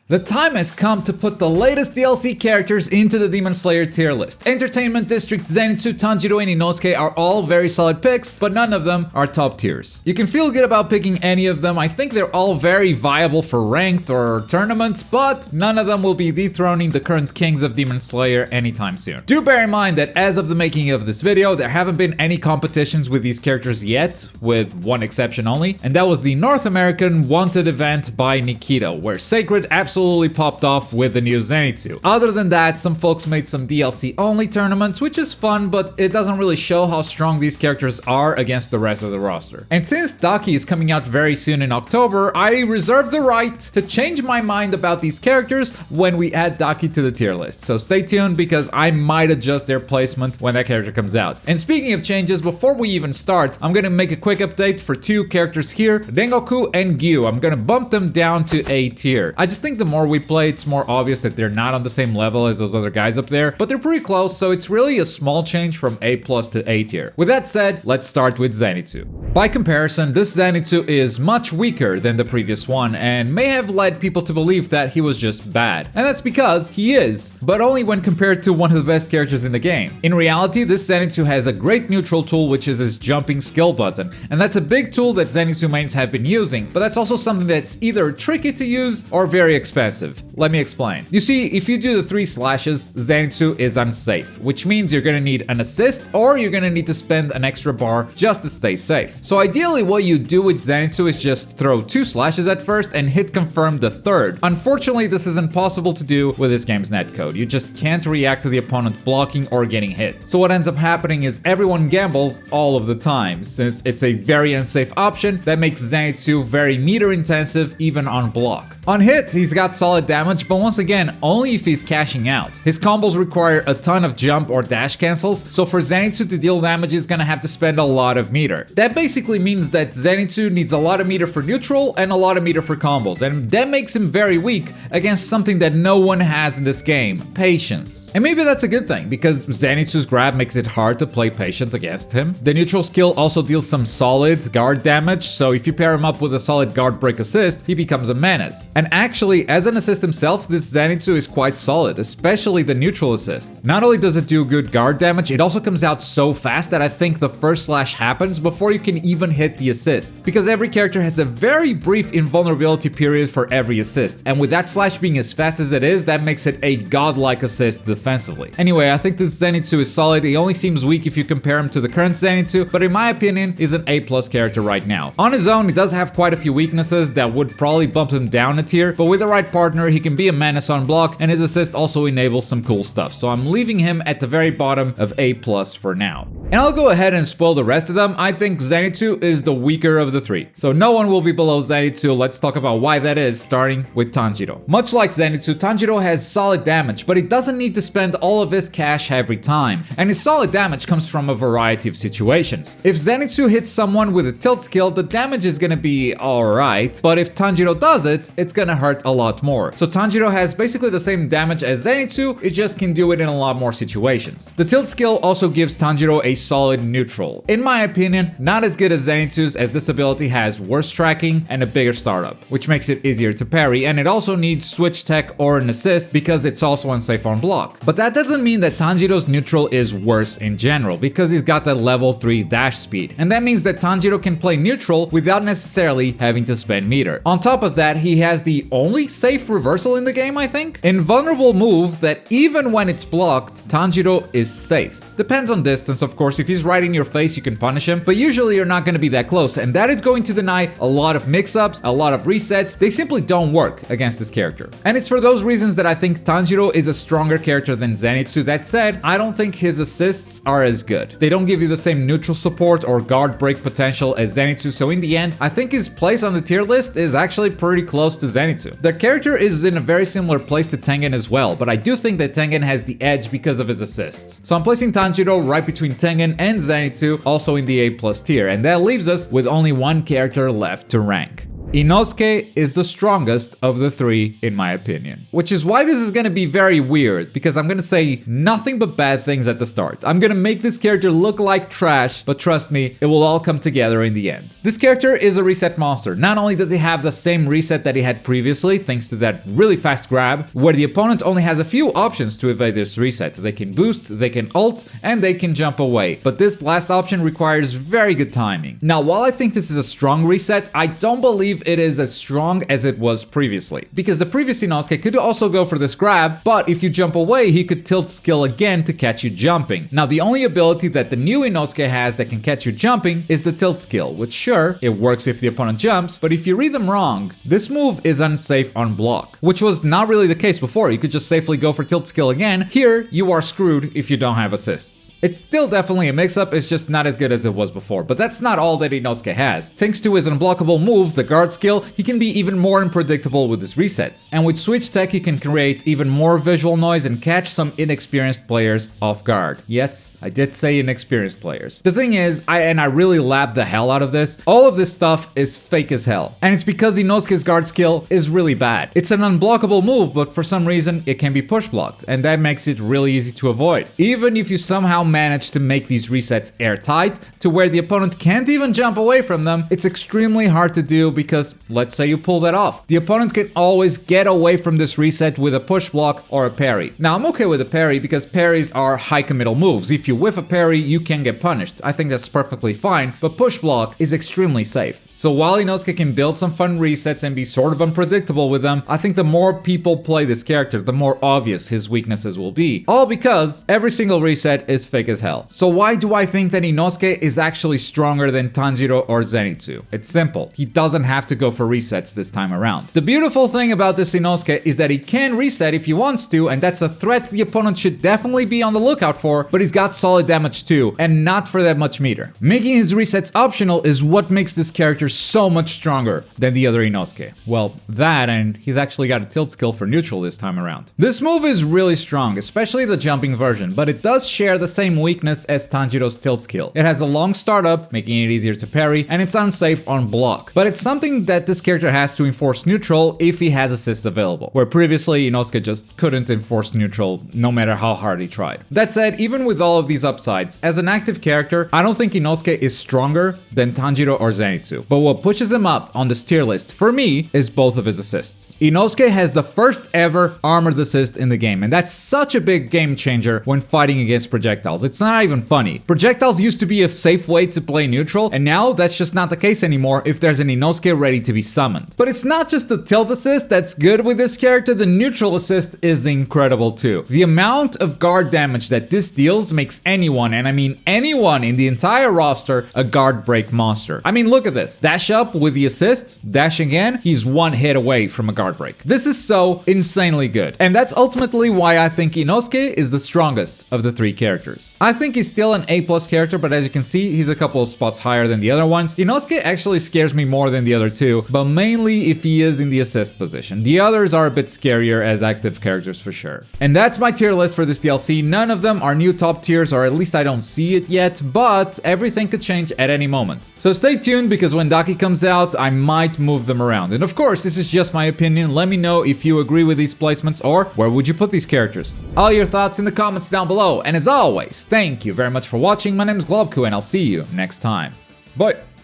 The time has come to put the latest DLC characters into the Demon Slayer tier list. Entertainment District, Zenitsu, Tanjiro, and Inosuke are all very solid picks, but none of them are top tiers. You can feel good about picking any of them. I think they're all very viable for ranked or tournaments, but none of them will be dethroning the current kings of Demon Slayer anytime soon. Do bear in mind that as of the making of this video, there haven't been any competitions with these characters yet, with one exception only, and that was the North American Wanted event by Nikita, where Sacred absolutely popped off with the new Zenitsu. Other than that, some folks made some DLC only tournaments, which is fun, but it doesn't really show how strong these characters are against the rest of the roster. And since Daki is coming out very soon in October, I reserve the right to change my mind about these characters when we add Daki to the tier list. So stay tuned because I might adjust their placement when that character comes out. And speaking of changes, before we even start, I'm gonna make a quick update for two characters here, Rengoku and Gyu. I'm gonna bump them down to A tier. I just think the more we play, it's more obvious that they're not on the same level as those other guys up there, but they're pretty close, so it's really a small change from A+ to A tier. With that said, let's start with Zenitsu. By comparison, this Zenitsu is much weaker than the previous one and may have led people to believe that he was just bad. And that's because he is, but only when compared to one of the best characters in the game. In reality, this Zenitsu has a great neutral tool, which is his jumping skill button, and that's a big tool that Zenitsu mains have been using, but that's also something that's either tricky to use or very expensive. Let me explain. You see, if you do the 3 slashes, Zenitsu is unsafe, which means you're gonna need an assist or you're gonna need to spend an extra bar just to stay safe. So ideally what you do with Zenitsu is just throw 2 slashes at first and hit confirm the third. Unfortunately, this is impossible to do with this game's netcode. You just can't react to the opponent blocking or getting hit. So what ends up happening is everyone gambles all of the time, since it's a very unsafe option that makes Zenitsu very meter intensive even on block. On hit, he's got solid damage, but once again, only if he's cashing out. His combos require a ton of jump or dash cancels, so for Zenitsu to deal damage, he's gonna have to spend a lot of meter. That basically means that Zenitsu needs a lot of meter for neutral and a lot of meter for combos, and that makes him very weak against something that no one has in this game, patience. And maybe that's a good thing, because Zenitsu's grab makes it hard to play patient against him. The neutral skill also deals some solid guard damage, so if you pair him up with a solid guard break assist, he becomes a menace. And actually, as an assist himself, this Zenitsu is quite solid, especially the neutral assist. Not only does it do good guard damage, it also comes out so fast that I think the first slash happens before you can even hit the assist. Because every character has a very brief invulnerability period for every assist, and with that slash being as fast as it is, that makes it a godlike assist defensively. Anyway, I think this Zenitsu is solid. He only seems weak if you compare him to the current Zenitsu, but in my opinion, is an A+ character right now. On his own, he does have quite a few weaknesses that would probably bump him down a tier, but with the right partner, he can be a menace on block, and his assist also enables some cool stuff, so I'm leaving him at the very bottom of A+ for now. And I'll go ahead and spoil the rest of them. I think Zenitsu is the weaker of the 3, so no one will be below Zenitsu. Let's talk about why that is, starting with Tanjiro. Much like Zenitsu, Tanjiro has solid damage, but he doesn't need to spend all of his cash every time, and his solid damage comes from a variety of situations. If Zenitsu hits someone with a tilt skill, the damage is gonna be alright, but if Tanjiro does it, it's gonna hurt a lot more. So Tanjiro has basically the same damage as Zenitsu, it just can do it in a lot more situations. The tilt skill also gives Tanjiro a solid neutral. In my opinion, not as good as Zenitsu's, as this ability has worse tracking and a bigger startup, which makes it easier to parry, and it also needs switch tech or an assist because it's also unsafe on block. But that doesn't mean that Tanjiro's neutral is worse in general, because he's got that level 3 dash speed, and that means that Tanjiro can play neutral without necessarily having to spend meter. On top of that, he has the only safe reversal in the game, I think. Invulnerable move that even when it's blocked, Tanjiro is safe. Depends on distance, of course. If he's right in your face, you can punish him, but usually you're not going to be that close, and that is going to deny a lot of mix-ups, a lot of resets. They simply don't work against this character. And it's for those reasons that I think Tanjiro is a stronger character than Zenitsu. That said, I don't think his assists are as good. They don't give you the same neutral support or guard break potential as Zenitsu, so in the end, I think his place on the tier list is actually pretty close to Zenitsu. The character is in a very similar place to Tengen as well, but I do think that Tengen has the edge because of his assists. So I'm placing Tanjiro right between Tengen and Zenitsu, also in the A+ tier, and that leaves us with only one character left to rank. Inosuke is the strongest of the three in my opinion. Which is why this is gonna be very weird, because I'm gonna say nothing but bad things at the start. I'm gonna make this character look like trash, but trust me, it will all come together in the end. This character is a reset monster. Not only does he have the same reset that he had previously, thanks to that really fast grab, where the opponent only has a few options to evade this reset. They can boost, they can ult, and they can jump away. But this last option requires very good timing. Now, while I think this is a strong reset, I don't believe it is as strong as it was previously. Because the previous Inosuke could also go for this grab, but if you jump away, he could tilt skill again to catch you jumping. Now, the only ability that the new Inosuke has that can catch you jumping is the tilt skill, which sure, it works if the opponent jumps, but if you read them wrong, this move is unsafe on block, which was not really the case before. You could just safely go for tilt skill again. Here, you are screwed if you don't have assists. It's still definitely a mix-up, it's just not as good as it was before, but that's not all that Inosuke has. Thanks to his unblockable move, the guard skill, he can be even more unpredictable with his resets. And with switch tech, he can create even more visual noise and catch some inexperienced players off guard. Yes, I did say inexperienced players. The thing is, I really labbed the hell out of this, all of this stuff is fake as hell. And it's because Inosuke's guard skill is really bad. It's an unblockable move, but for some reason, it can be push blocked, and that makes it really easy to avoid. Even if you somehow manage to make these resets airtight, to where the opponent can't even jump away from them, it's extremely hard to do because, let's say you pull that off. The opponent can always get away from this reset with a push block or a parry. Now, I'm okay with a parry because parries are high committal moves. If you whiff a parry, you can get punished. I think that's perfectly fine, but push block is extremely safe. So while Inosuke can build some fun resets and be sort of unpredictable with them, I think the more people play this character, the more obvious his weaknesses will be. All because every single reset is fake as hell. So why do I think that Inosuke is actually stronger than Tanjiro or Zenitsu? It's simple. He doesn't have to go for resets this time around. The beautiful thing about this Inosuke is that he can reset if he wants to, and that's a threat the opponent should definitely be on the lookout for, but he's got solid damage too, and not for that much meter. Making his resets optional is what makes this character so much stronger than the other Inosuke. Well, that, and he's actually got a tilt skill for neutral this time around. This move is really strong, especially the jumping version, but it does share the same weakness as Tanjiro's tilt skill. It has a long startup, making it easier to parry, and it's unsafe on block. But it's something that this character has to enforce neutral if he has assists available, where previously Inosuke just couldn't enforce neutral no matter how hard he tried. That said, even with all of these upsides, as an active character, I don't think Inosuke is stronger than Tanjiro or Zenitsu. But what pushes him up on this tier list, for me, is both of his assists. Inosuke has the first ever armored assist in the game, and that's such a big game changer when fighting against projectiles. It's not even funny. Projectiles used to be a safe way to play neutral, and now that's just not the case anymore if there's an Inosuke ready to be summoned. But it's not just the tilt assist that's good with this character, the neutral assist is incredible too. The amount of guard damage that this deals makes anyone, and I mean anyone in the entire roster, a guard break monster. I mean, look at this. Dash up with the assist, dash again, he's one hit away from a guard break. This is so insanely good. And that's ultimately why I think Inosuke is the strongest of the three characters. I think he's still an A+ character, but as you can see, he's a couple of spots higher than the other ones. Inosuke actually scares me more than the other two, but mainly if he is in the assist position. The others are a bit scarier as active characters for sure. And that's my tier list for this DLC. None of them are new top tiers, or at least I don't see it yet, but everything could change at any moment. So stay tuned, because when Daki comes out, I might move them around. And of course, this is just my opinion. Let me know if you agree with these placements, or where would you put these characters? All your thoughts in the comments down below. And as always, thank you very much for watching. My name is Globku, and I'll see you next time. Bye!